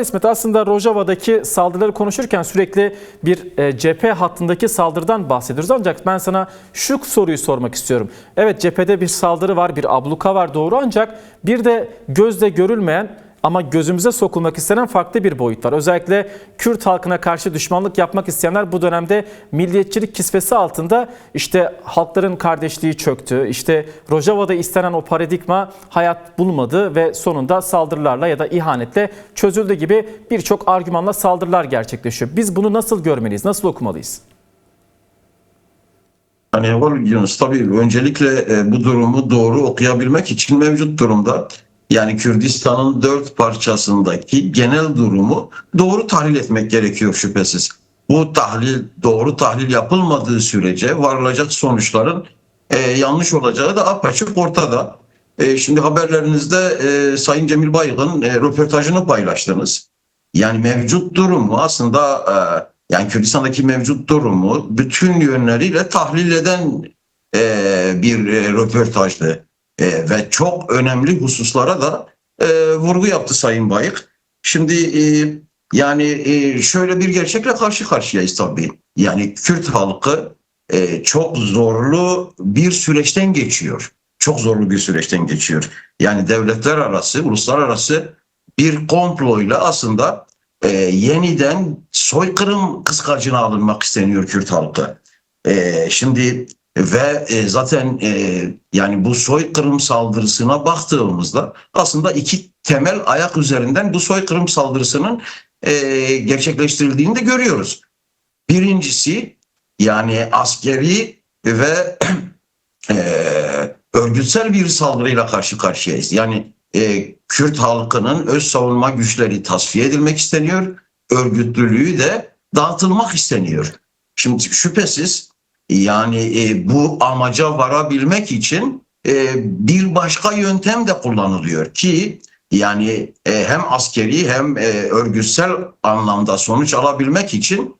İsmet, aslında Rojava'daki saldırıları konuşurken sürekli bir cephe hattındaki saldırıdan bahsediyoruz. Ancak ben sana şu soruyu sormak istiyorum. Evet, cephede bir saldırı var, bir abluka var, doğru, ancak bir de gözle görülmeyen ama gözümüze sokulmak istenen farklı bir boyut var. Özellikle Kürt halkına karşı düşmanlık yapmak isteyenler bu dönemde milliyetçilik kisvesi altında işte halkların kardeşliği çöktü, işte Rojava'da istenen o paradigma hayat bulmadı ve sonunda saldırılarla ya da ihanetle çözüldü gibi birçok argümanla saldırılar gerçekleşiyor. Biz bunu nasıl görmeliyiz, nasıl okumalıyız? Yunus, tabii öncelikle bu durumu doğru okuyabilmek için mevcut durumda, yani Kürdistan'ın 4 parçasındaki genel durumu doğru tahlil etmek gerekiyor şüphesiz. Bu doğru tahlil yapılmadığı sürece varılacak sonuçların yanlış olacağı da apaçık ortada. Şimdi haberlerinizde Sayın Cemil Bayık'ın röportajını paylaştınız. Yani mevcut durumu aslında yani Kürdistan'daki mevcut durumu bütün yönleriyle tahlil eden bir röportajdı. Ve çok önemli hususlara da vurgu yaptı Sayın Bayık. Şimdi şöyle bir gerçekle karşı karşıyayız tabii. Yani Kürt halkı çok zorlu bir süreçten geçiyor. Çok zorlu bir süreçten geçiyor. Yani devletler arası, uluslararası bir komployla aslında yeniden soykırım kıskacına alınmak isteniyor Kürt halkı. Şimdi zaten yani bu soykırım saldırısına baktığımızda aslında iki temel ayak üzerinden bu soykırım saldırısının gerçekleştirildiğini de görüyoruz. Birincisi, yani askeri ve örgütsel bir saldırıyla karşı karşıyayız. Yani Kürt halkının öz savunma güçleri tasfiye edilmek isteniyor, örgütlülüğü de dağıtılmak isteniyor. Şimdi şüphesiz bu amaca varabilmek için bir başka yöntem de kullanılıyor ki hem askeri hem örgütsel anlamda sonuç alabilmek için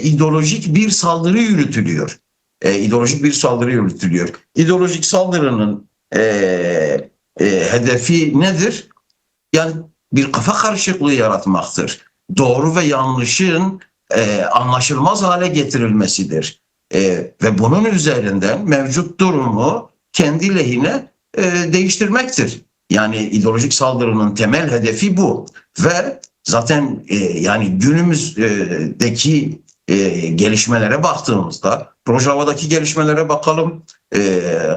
ideolojik bir saldırı yürütülüyor. İdeolojik saldırının hedefi nedir? Yani bir kafa karışıklığı yaratmaktır. Doğru ve yanlışın anlaşılmaz hale getirilmesidir. Ve bunun üzerinden mevcut durumu kendi lehine değiştirmektir. Yani ideolojik saldırının temel hedefi bu. Ve zaten günümüzdeki gelişmelere baktığımızda, Rojava'daki gelişmelere bakalım,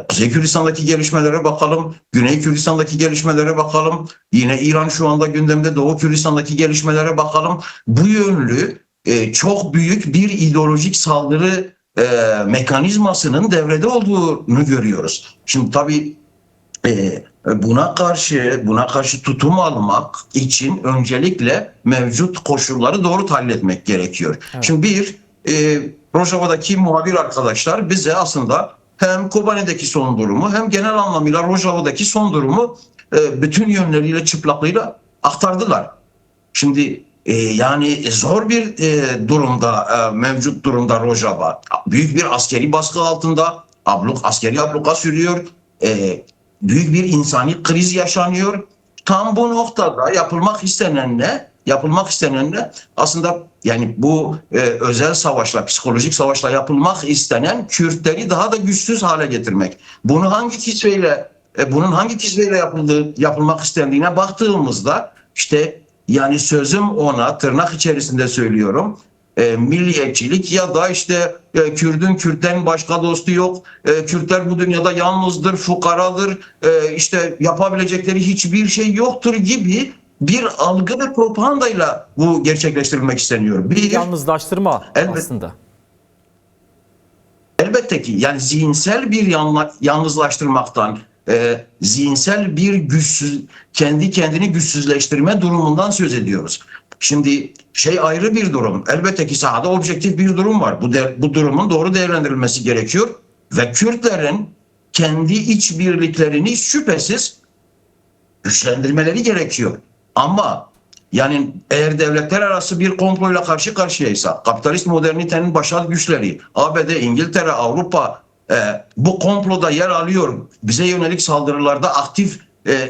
Kuzey Kürdistan'daki gelişmelere bakalım, Güney Kürdistan'daki gelişmelere bakalım, yine İran şu anda gündemde, Doğu Kürdistan'daki gelişmelere bakalım. Bu yönlü çok büyük bir ideolojik saldırı mekanizmasının devrede olduğunu görüyoruz. Şimdi tabii buna karşı tutum almak için öncelikle mevcut koşulları doğru tahlil etmek gerekiyor. Evet. Şimdi Rojava'daki muhabir arkadaşlar bize aslında hem Kobani'deki son durumu hem genel anlamıyla Rojava'daki son durumu bütün yönleriyle, çıplaklığıyla aktardılar. Şimdi zor bir durumda, mevcut durumda Rojava. Büyük bir askeri baskı altında, askeri abluka sürüyor. Büyük bir insani kriz yaşanıyor. Tam bu noktada yapılmak istenen aslında bu özel savaşla, psikolojik savaşla yapılmak istenen Kürtleri daha da güçsüz hale getirmek. Bunun hangi kisveyle yapılmak istendiğine baktığımızda sözüm ona, tırnak içerisinde söylüyorum, milliyetçilik ya da Kürt'ün Kürt'ten başka dostu yok, Kürtler bu dünyada yalnızdır, fukaradır, yapabilecekleri hiçbir şey yoktur gibi bir algı ve propagandayla bu gerçekleştirilmek isteniyor. Bir yalnızlaştırma aslında. Elbette ki zihinsel bir yalnızlaştırmaktan, zihinsel bir kendi kendini güçsüzleştirme durumundan söz ediyoruz. Şimdi ayrı bir durum. Elbette ki sahada objektif bir durum var. Bu durumun doğru değerlendirilmesi gerekiyor ve Kürtlerin kendi iç birliklerini şüphesiz güçlendirmeleri gerekiyor. Ama eğer devletler arası bir komployla karşı karşıyaysa, kapitalist modernitenin başat güçleri, ABD, İngiltere, Avrupa bu komploda yer alıyor, bize yönelik saldırılarda aktif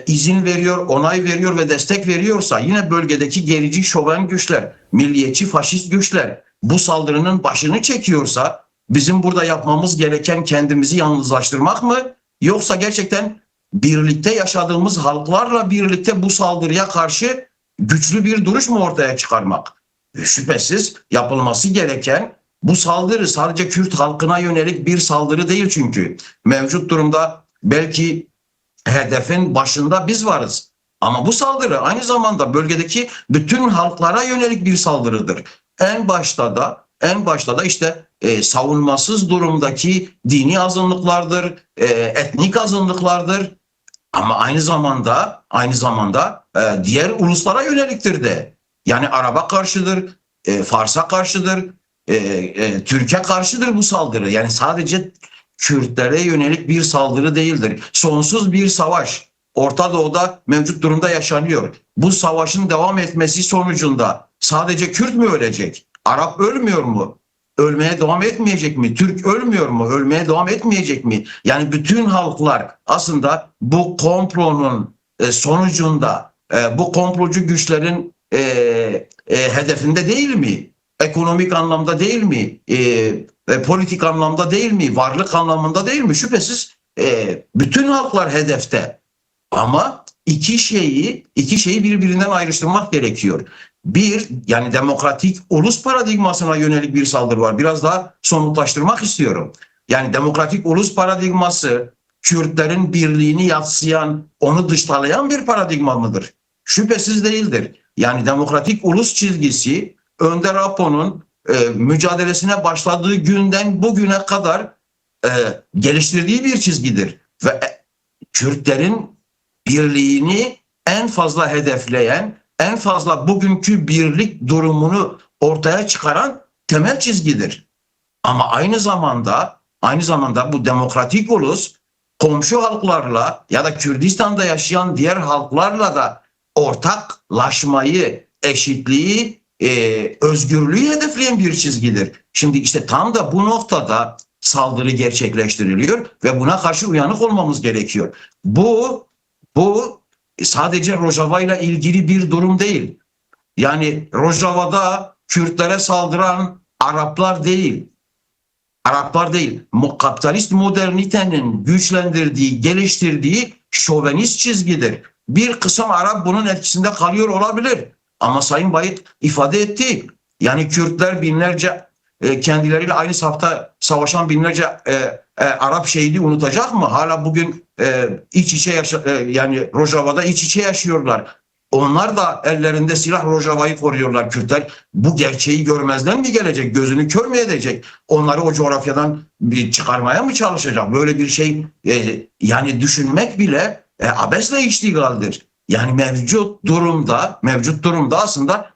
izin veriyor, onay veriyor ve destek veriyorsa yine bölgedeki gerici şoven güçler, milliyetçi faşist güçler bu saldırının başını çekiyorsa bizim burada yapmamız gereken kendimizi yalnızlaştırmak mı? Yoksa gerçekten birlikte yaşadığımız halklarla birlikte bu saldırıya karşı güçlü bir duruş mu ortaya çıkarmak? Şüphesiz yapılması gereken bu saldırı sadece Kürt halkına yönelik bir saldırı değil çünkü. Mevcut durumda belki hedefin başında biz varız. Ama bu saldırı aynı zamanda bölgedeki bütün halklara yönelik bir saldırıdır. En başta da işte savunmasız durumdaki dini azınlıklardır, etnik azınlıklardır. Ama aynı zamanda diğer uluslara yöneliktir de. Yani Arap'a karşıdır, Fars'a karşıdır, Türkiye karşıdır bu saldırı. Yani sadece Kürtlere yönelik bir saldırı değildir. Sonsuz bir savaş Orta Doğu'da mevcut durumda yaşanıyor. Bu savaşın devam etmesi sonucunda sadece Kürt mü ölecek? Arap ölmüyor mu? Ölmeye devam etmeyecek mi? Türk ölmüyor mu? Ölmeye devam etmeyecek mi? Yani bütün halklar aslında bu komplonun sonucunda bu komplocu güçlerin hedefinde değil mi? Ekonomik anlamda değil mi? Politik anlamda değil mi? Varlık anlamında değil mi? Şüphesiz bütün halklar hedefte. Ama iki şeyi birbirinden ayrıştırmak gerekiyor. Bir, yani demokratik ulus paradigmasına yönelik bir saldırı var. Biraz daha somutlaştırmak istiyorum. Yani demokratik ulus paradigması Kürtlerin birliğini yadsıyan, onu dışlayan bir paradigma mıdır? Şüphesiz değildir. Yani demokratik ulus çizgisi Önder Apo'nun mücadelesine başladığı günden bugüne kadar geliştirdiği bir çizgidir. Ve Kürtlerin birliğini en fazla hedefleyen, en fazla bugünkü birlik durumunu ortaya çıkaran temel çizgidir. Ama aynı zamanda bu demokratik ulus komşu halklarla ya da Kürdistan'da yaşayan diğer halklarla da ortaklaşmayı, eşitliği, özgürlüğü hedefleyen bir çizgidir. Şimdi işte tam da bu noktada saldırı gerçekleştiriliyor ve buna karşı uyanık olmamız gerekiyor. Bu sadece Rojava ile ilgili bir durum değil. Yani Rojava'da Kürtlere saldıran Araplar değil. Kapitalist modernitenin güçlendirdiği, geliştirdiği şovenist çizgidir. Bir kısım Arap bunun etkisinde kalıyor olabilir. Ama Sayın Bayit ifade etti. Yani Kürtler binlerce kendileriyle aynı safta savaşan binlerce Arap şehidi unutacak mı? Hala bugün yani Rojava'da iç içe yaşıyorlar. Onlar da ellerinde silah Rojava'yı koruyorlar Kürtler. Bu gerçeği görmezden mi gelecek? Gözünü kör mü edecek? Onları o coğrafyadan bir çıkarmaya mı çalışacak? Böyle bir şey yani düşünmek bile abesle iştigaldir. Yani mevcut durumda aslında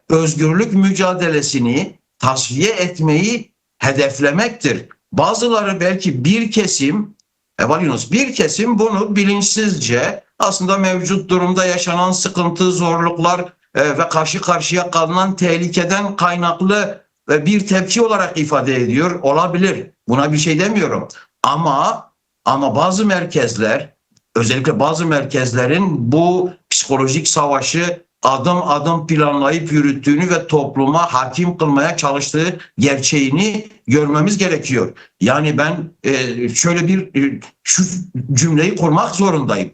özgürlük mücadelesini tasfiye etmeyi hedeflemektir. Bazıları belki bir kesim bunu bilinçsizce aslında mevcut durumda yaşanan sıkıntı, zorluklar ve karşı karşıya kalınan tehlikeden kaynaklı bir tepki olarak ifade ediyor olabilir. Buna bir şey demiyorum. Ama bazı merkezler, özellikle bazı merkezlerin bu psikolojik savaşı adım adım planlayıp yürüttüğünü ve topluma hakim kılmaya çalıştığı gerçeğini görmemiz gerekiyor. Yani ben şu cümleyi kurmak zorundayım.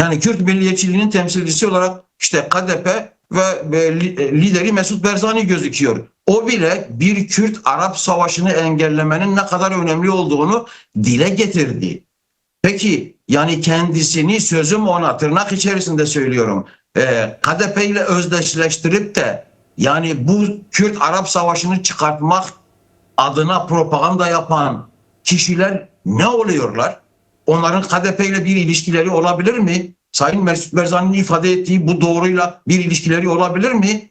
Yani Kürt milliyetçiliğinin temsilcisi olarak işte KDP ve lideri Mesut Barzani gözüküyor. O bile bir Kürt-Arap savaşını engellemenin ne kadar önemli olduğunu dile getirdi. Peki yani kendisini sözüm ona tırnak içerisinde söylüyorum. KDP ile özdeşleştirip de yani bu Kürt-Arap savaşını çıkartmak adına propaganda yapan kişiler ne oluyorlar? Onların KDP ile bir ilişkileri olabilir mi? Sayın Mesut Barzani'nin ifade ettiği bu doğruyla bir ilişkileri olabilir mi?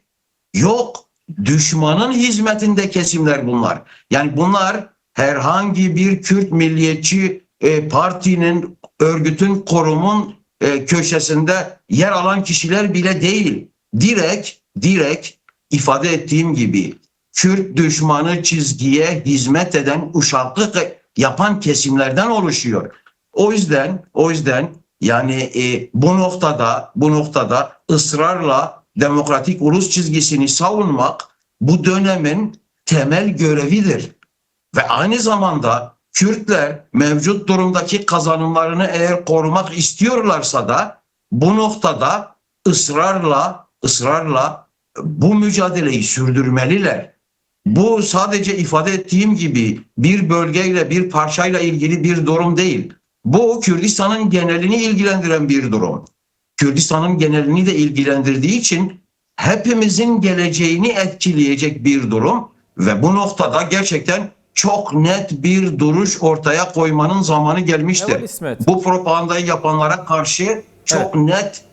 Yok. Düşmanın hizmetinde kesimler bunlar. Yani bunlar herhangi bir Kürt milliyetçi partinin, örgütün, kurumun köşesinde yer alan kişiler bile değil. Direkt ifade ettiğim gibi Kürt düşmanı çizgiye hizmet eden, uşaklık yapan kesimlerden oluşuyor. O yüzden yani bu noktada ısrarla demokratik ulus çizgisini savunmak bu dönemin temel görevidir. Ve aynı zamanda Kürtler mevcut durumdaki kazanımlarını eğer korumak istiyorlarsa da bu noktada ısrarla bu mücadeleyi sürdürmeliler. Bu sadece ifade ettiğim gibi bir bölgeyle, bir parçayla ilgili bir durum değil. Bu Kürdistan'ın genelini ilgilendiren bir durum. Kürdistan'ın genelini de ilgilendirdiği için hepimizin geleceğini etkileyecek bir durum ve bu noktada gerçekten çok net bir duruş ortaya koymanın zamanı gelmiştir. Evet İsmet. Bu propagandayı yapanlara karşı çok net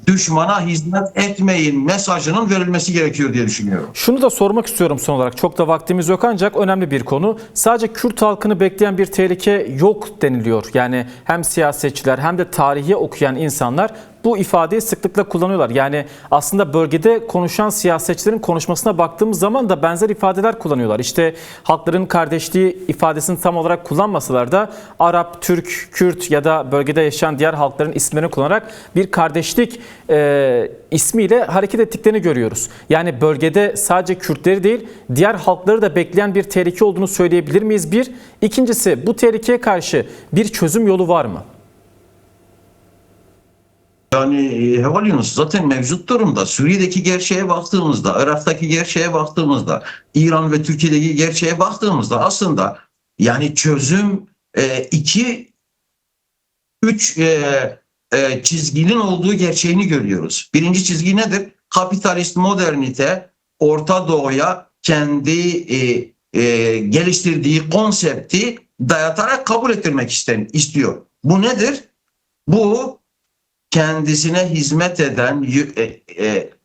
düşmana hizmet etmeyin mesajının verilmesi gerekiyor diye düşünüyorum. Şunu da sormak istiyorum son olarak. Çok da vaktimiz yok ancak önemli bir konu. Sadece Kürt halkını bekleyen bir tehlike yok deniliyor. Yani hem siyasetçiler hem de tarihi okuyan insanlar bu ifadeyi sıklıkla kullanıyorlar. Yani aslında bölgede konuşan siyasetçilerin konuşmasına baktığımız zaman da benzer ifadeler kullanıyorlar. İşte halkların kardeşliği ifadesini tam olarak kullanmasalar da Arap, Türk, Kürt ya da bölgede yaşayan diğer halkların isimlerini kullanarak bir kardeşlik ismiyle hareket ettiklerini görüyoruz. Yani bölgede sadece Kürtleri değil diğer halkları da bekleyen bir tehlike olduğunu söyleyebilir miyiz? Bir. İkincisi, bu tehlikeye karşı bir çözüm yolu var mı? Yani Heval Yunus zaten mevcut durumda Suriye'deki gerçeğe baktığımızda, Irak'taki gerçeğe baktığımızda, İran ve Türkiye'deki gerçeğe baktığımızda aslında yani çözüm üç çizginin olduğu gerçeğini görüyoruz. Birinci çizgi nedir? Kapitalist modernite Orta Doğu'ya kendi geliştirdiği konsepti dayatarak kabul ettirmek istiyor. Bu nedir? Bu kendisine hizmet eden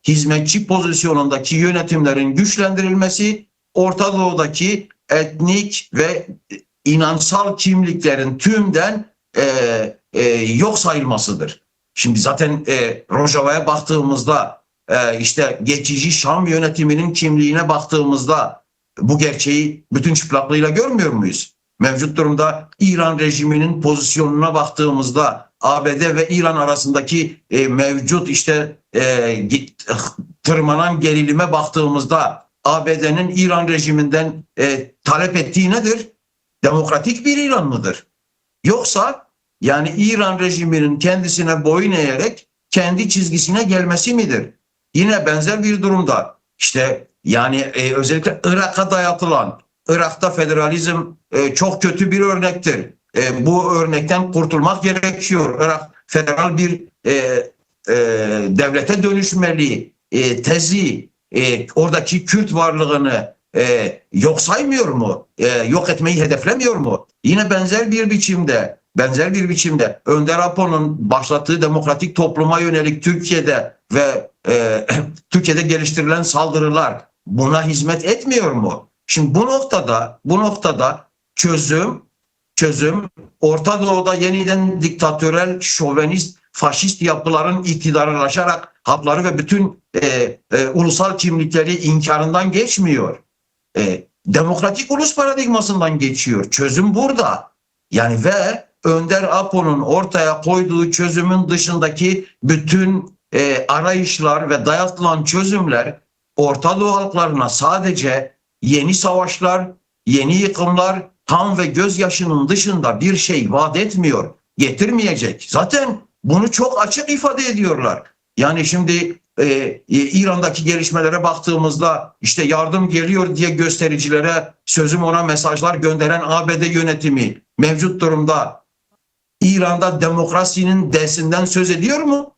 hizmetçi pozisyonundaki yönetimlerin güçlendirilmesi, Orta Doğu'daki etnik ve inansal kimliklerin tümden yok sayılmasıdır. Şimdi zaten Rojava'ya baktığımızda işte geçici Şam yönetiminin kimliğine baktığımızda bu gerçeği bütün çıplaklığıyla görmüyor muyuz? Mevcut durumda İran rejiminin pozisyonuna baktığımızda ABD ve İran arasındaki mevcut işte tırmanan gerilime baktığımızda ABD'nin İran rejiminden talep ettiği nedir? Demokratik bir İran mıdır? Yoksa yani İran rejiminin kendisine boyun eğerek kendi çizgisine gelmesi midir? Yine benzer bir durumda işte yani özellikle Irak'a dayatılan, Irak'ta federalizm çok kötü bir örnektir. Bu örnekten kurtulmak gerekiyor. Irak federal bir devlete dönüşmeli tezi oradaki Kürt varlığını yok saymıyor mu? Yok etmeyi hedeflemiyor mu? Yine benzer bir biçimde Önder Apo'nun başlattığı demokratik topluma yönelik Türkiye'de ve Türkiye'de geliştirilen saldırılar buna hizmet etmiyor mu? Şimdi bu noktada çözüm Orta Doğu'da yeniden diktatörel, şovenist, faşist yapıların iktidarlaşarak hakları ve bütün ulusal kimlikleri inkarından geçmiyor. Demokratik ulus paradigmasından geçiyor. Çözüm burada. Yani ve Önder Apo'nun ortaya koyduğu çözümün dışındaki bütün arayışlar ve dayatılan çözümler Orta Doğu halklarına sadece yeni savaşlar, yeni yıkımlar, kan ve gözyaşının dışında bir şey vaat etmiyor, getirmeyecek. Zaten bunu çok açık ifade ediyorlar. Yani şimdi İran'daki gelişmelere baktığımızda işte yardım geliyor diye göstericilere sözüm ona mesajlar gönderen ABD yönetimi mevcut durumda İran'da demokrasinin D'sinden söz ediyor mu?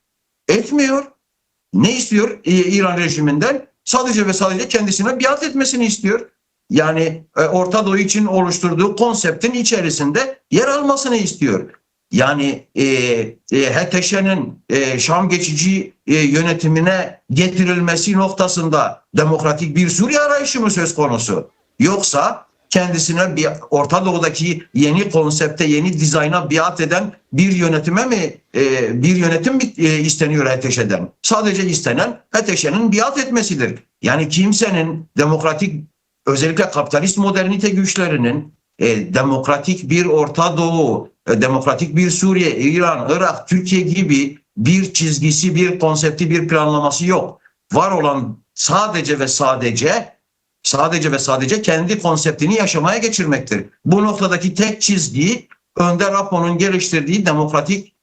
Etmiyor. Ne istiyor İran rejiminden? Sadece ve sadece kendisine biat etmesini istiyor. Yani Orta Doğu için oluşturduğu konseptin içerisinde yer almasını istiyor. Yani HTŞ'nin Şam geçici yönetimine getirilmesi noktasında demokratik bir Suriye arayışı mı söz konusu? Yoksa kendisine Orta Doğu'daki yeni konsepte, yeni dizayna biat eden bir yönetime mi bir yönetim mi isteniyor HTŞ'den? Sadece istenen HTŞ'nin biat etmesidir. Yani kimsenin demokratik, özellikle kapitalist modernite güçlerinin demokratik bir Orta Doğu demokratik bir Suriye, İran, Irak, Türkiye gibi bir çizgisi, bir konsepti, bir planlaması yok. Var olan sadece ve sadece kendi konseptini yaşamaya geçirmektir. Bu noktadaki tek çizgi Önder Apo'nun geliştirdiği demokratik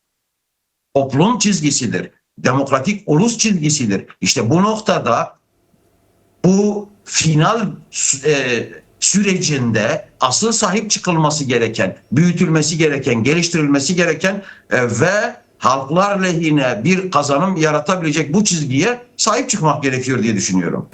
toplum çizgisidir. Demokratik ulus çizgisidir. İşte bu noktada bu final sürecinde asıl sahip çıkılması gereken, büyütülmesi gereken, geliştirilmesi gereken ve halklar lehine bir kazanım yaratabilecek bu çizgiye sahip çıkmak gerekiyor diye düşünüyorum.